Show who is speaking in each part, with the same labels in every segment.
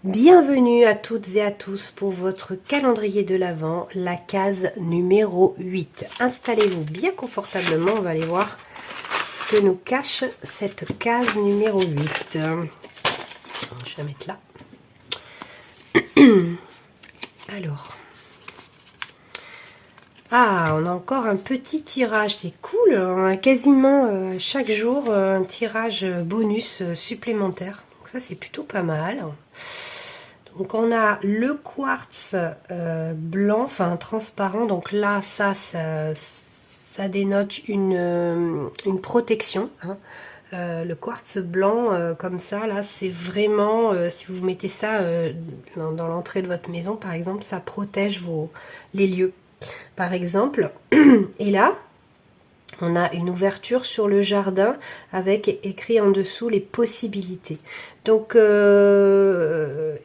Speaker 1: Bienvenue à toutes et à tous pour votre calendrier de l'Avent, la case numéro 8. Installez-vous bien confortablement, on va aller voir ce que nous cache cette case numéro 8. Je vais la mettre là. Alors. Ah, on a encore un petit tirage, c'est cool. On a quasiment chaque jour un tirage bonus supplémentaire. Donc ça, c'est plutôt pas mal. Donc on a le quartz blanc, enfin transparent. Donc là, ça dénote une protection. Hein. Le quartz blanc comme ça, là, c'est vraiment, si vous mettez ça dans l'entrée de votre maison, par exemple, ça protège les lieux. Par exemple, et là, on a une ouverture sur le jardin avec écrit en dessous les possibilités. Donc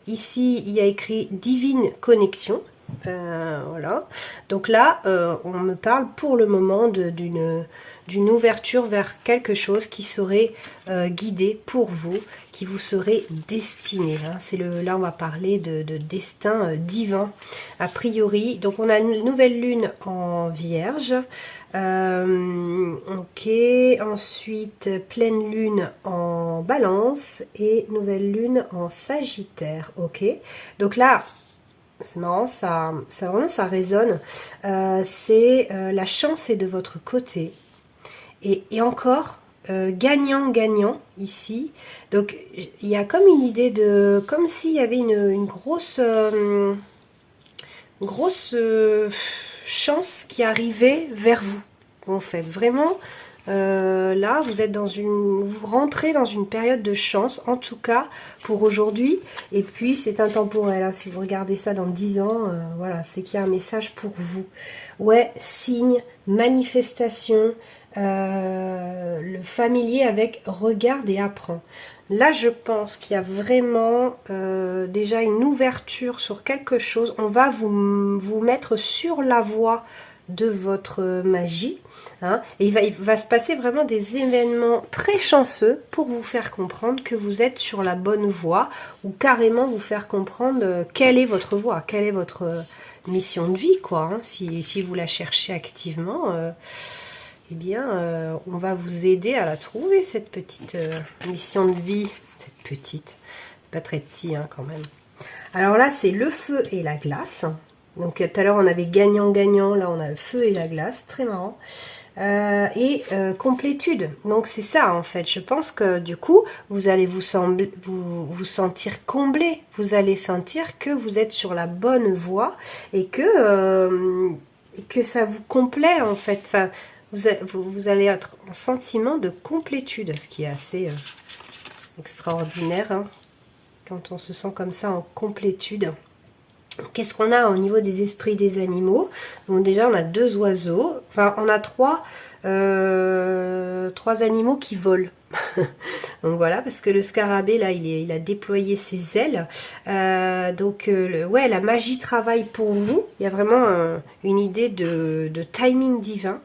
Speaker 1: ici, il y a écrit Divine Connexion. Voilà. Donc là, on me parle pour le moment d'une ouverture vers quelque chose qui serait guidé pour vous, qui vous serait destiné. Hein. Là, on va parler de destin divin, a priori. Donc, on a une nouvelle lune en Vierge. Ok, ensuite pleine lune en Balance et nouvelle lune en Sagittaire. Ok, donc là, c'est marrant, ça résonne. C'est la chance est de votre côté. Et encore, gagnant-gagnant ici. Donc, il y a comme une idée de... Comme s'il y avait une grosse chance qui arrivait vers vous. En fait, vraiment, là, vous rentrez dans une période de chance, en tout cas pour aujourd'hui. Et puis, c'est intemporel. Hein, si vous regardez ça dans 10 ans, voilà, c'est qu'il y a un message pour vous. Ouais, signe, manifestation, le familier avec regarde et apprend. Là, je pense qu'il y a vraiment déjà une ouverture sur quelque chose. On va vous mettre sur la voie de votre magie. Hein, et il va se passer vraiment des événements très chanceux pour vous faire comprendre que vous êtes sur la bonne voie ou carrément vous faire comprendre quelle est votre voie, quelle est votre mission de vie, quoi. Hein, si vous la cherchez activement, eh bien, on va vous aider à la trouver, cette petite mission de vie. Cette petite, c'est pas très petit hein, quand même. Alors là, c'est le feu et la glace. Donc tout à l'heure, on avait gagnant-gagnant. Là, on a le feu et la glace. Très marrant. Complétude. Donc c'est ça en fait. Je pense que du coup, vous allez vous sentir comblé. Vous allez sentir que vous êtes sur la bonne voie et que ça vous complaît en fait. Enfin, vous allez être en sentiment de complétude, ce qui est assez extraordinaire hein, quand on se sent comme ça en complétude. Qu'est-ce qu'on a au niveau des esprits des animaux? Donc déjà on a 2 oiseaux, enfin on a 3 animaux qui volent. Donc voilà, parce que le scarabée là il a déployé ses ailes. Ouais, la magie travaille pour vous. Il y a vraiment une idée de timing divin.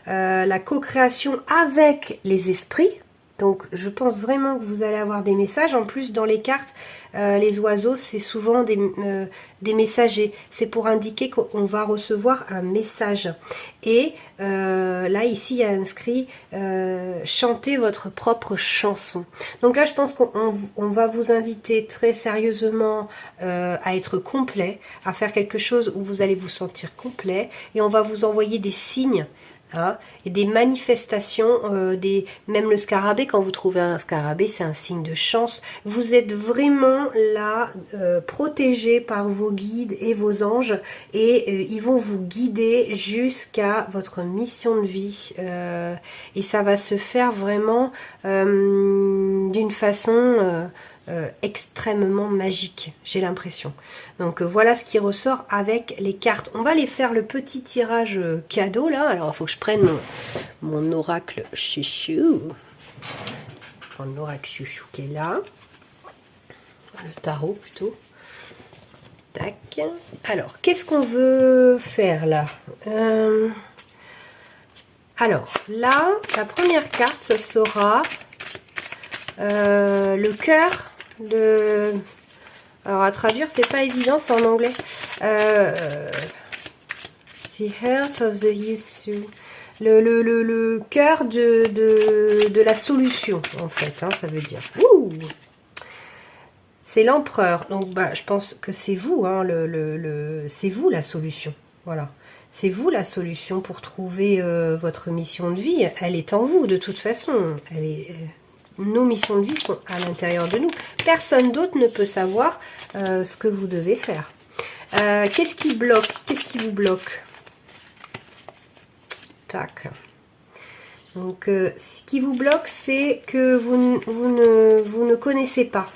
Speaker 1: La co-création avec les esprits. Donc je pense vraiment que vous allez avoir des messages. En plus dans les cartes, les oiseaux c'est souvent des messagers. C'est pour indiquer qu'on va recevoir un message. Et là ici il y a inscrit chantez votre propre chanson. Donc là je pense qu'on va vous inviter très sérieusement à être complet, à faire quelque chose où vous allez vous sentir complet. Et on va vous envoyer des signes. Hein, et des manifestations, même le scarabée, quand vous trouvez un scarabée, c'est un signe de chance. Vous êtes vraiment là, protégé par vos guides et vos anges, et ils vont vous guider jusqu'à votre mission de vie. Et ça va se faire vraiment d'une façon extrêmement magique, j'ai l'impression. Donc voilà ce qui ressort avec les cartes. On va aller faire le petit tirage cadeau là. Alors il faut que je prenne mon oracle chouchou. Mon oracle chouchou qui est là. Le tarot plutôt. Tac. Alors qu'est-ce qu'on veut faire là? Alors, là, la première carte, ce sera le cœur de... Alors, à traduire, c'est pas évident, c'est en anglais. The heart of the issue. Le cœur de la solution, en fait, hein, ça veut dire. Ouh, c'est l'empereur. Donc, bah, je pense que c'est vous, hein, c'est vous la solution. Voilà. C'est vous la solution pour trouver votre mission de vie. Elle est en vous, de toute façon. Nos missions de vie sont à l'intérieur de nous. Personne d'autre ne peut savoir ce que vous devez faire. Qu'est-ce qui bloque? Qu'est-ce qui vous bloque? Tac. Donc, ce qui vous bloque, c'est que vous ne connaissez pas.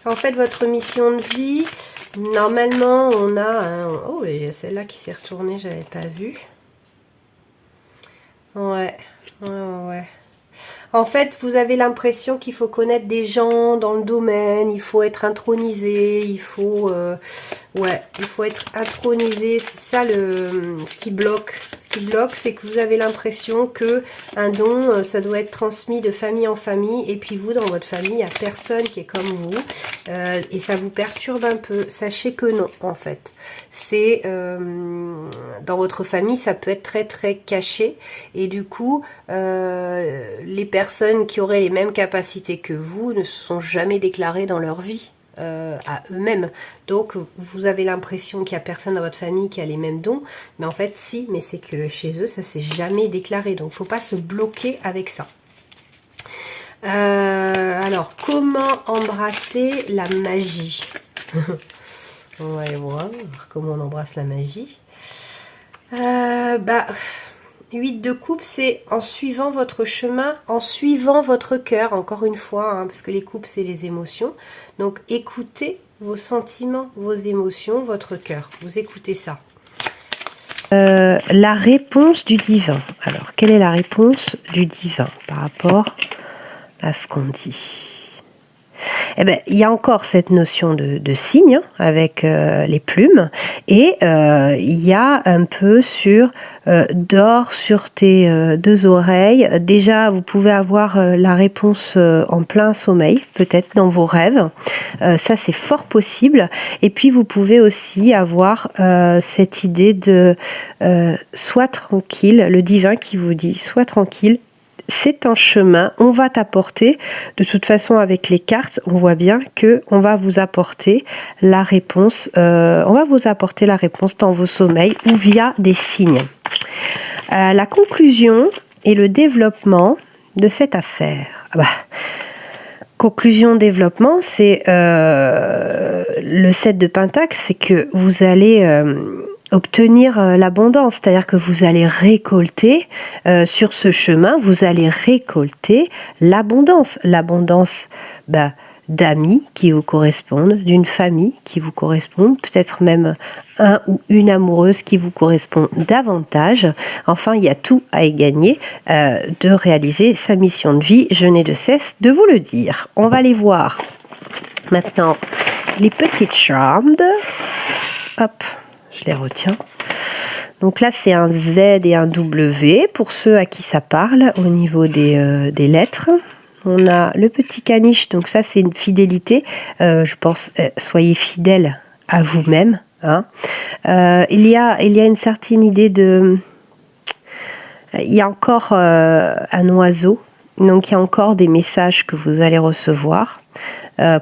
Speaker 1: En fait, votre mission de vie, normalement, on a un... Oh, et celle-là qui s'est retournée, j'avais pas vu. Ouais. En fait, vous avez l'impression qu'il faut connaître des gens dans le domaine, il faut être intronisé, il faut être intronisé. C'est ça ce qui bloque. Ce qui bloque, c'est que vous avez l'impression que un don, ça doit être transmis de famille en famille, et puis vous, dans votre famille, il n'y a personne qui est comme vous, et ça vous perturbe un peu. Sachez que non, en fait. C'est dans votre famille, ça peut être très très caché, et du coup, les personnes qui auraient les mêmes capacités que vous ne se sont jamais déclarées dans leur vie à eux-mêmes. Donc vous avez l'impression qu'il n'y a personne dans votre famille qui a les mêmes dons, mais en fait si, mais c'est que chez eux ça s'est jamais déclaré, donc il ne faut pas se bloquer avec ça. Alors, comment embrasser la magie? On va aller voir comment on embrasse la magie. 8 de coupe, c'est en suivant votre chemin, en suivant votre cœur, encore une fois, hein, parce que les coupes, c'est les émotions. Donc, écoutez vos sentiments, vos émotions, votre cœur. Vous écoutez ça. La réponse du divin. Alors, quelle est la réponse du divin par rapport à ce qu'on dit? Eh ben, il y a encore cette notion de signe, hein, avec les plumes, et il y a un peu sur dors sur tes 2 oreilles. Déjà, vous pouvez avoir la réponse en plein sommeil, peut-être dans vos rêves. Ça, c'est fort possible. Et puis, vous pouvez aussi avoir cette idée de sois tranquille, le divin qui vous dit sois tranquille. C'est un chemin, on va t'apporter, de toute façon avec les cartes, on voit bien que on va vous apporter la réponse, dans vos sommeils ou via des signes. La conclusion et le développement de cette affaire. Conclusion, développement, c'est le 7 de Pentacle, c'est que vous allez... obtenir l'abondance, c'est-à-dire que vous allez récolter sur ce chemin, vous allez récolter l'abondance. L'abondance d'amis qui vous correspondent, d'une famille qui vous correspond, peut-être même un ou une amoureuse qui vous correspond davantage. Enfin, il y a tout à y gagner de réaliser sa mission de vie. Je n'ai de cesse de vous le dire. On va aller voir maintenant les petites charmed. Hop. Je les retiens. Donc là, c'est un Z et un W pour ceux à qui ça parle au niveau des lettres. On a le petit caniche, donc ça, c'est une fidélité. Je pense, soyez fidèles à vous-même. Hein. Il y a une certaine idée de... Il y a encore un oiseau, donc il y a encore des messages que vous allez recevoir.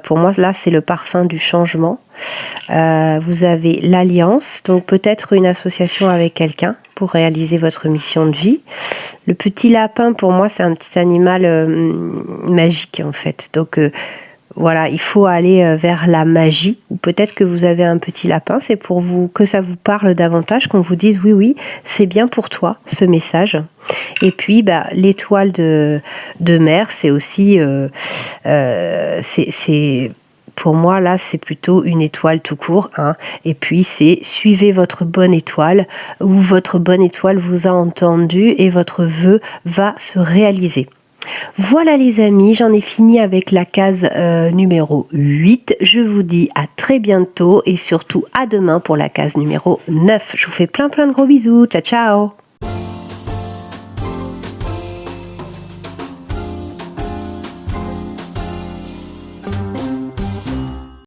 Speaker 1: Pour moi, là, c'est le parfum du changement. Vous avez l'alliance, donc peut-être une association avec quelqu'un pour réaliser votre mission de vie. Le petit lapin, pour moi, c'est un petit animal magique, en fait. Donc, voilà, il faut aller vers la magie. Ou peut-être que vous avez un petit lapin, c'est pour vous que ça vous parle davantage, qu'on vous dise oui, c'est bien pour toi, ce message. Et puis, l'étoile de mer, c'est aussi... pour moi, là, c'est plutôt une étoile tout court. Hein. Et puis, c'est suivez votre bonne étoile, ou votre bonne étoile vous a entendu et votre vœu va se réaliser. Voilà les amis, j'en ai fini avec la case numéro 8. Je vous dis à très bientôt et surtout à demain pour la case numéro 9. Je vous fais plein de gros bisous. Ciao, ciao!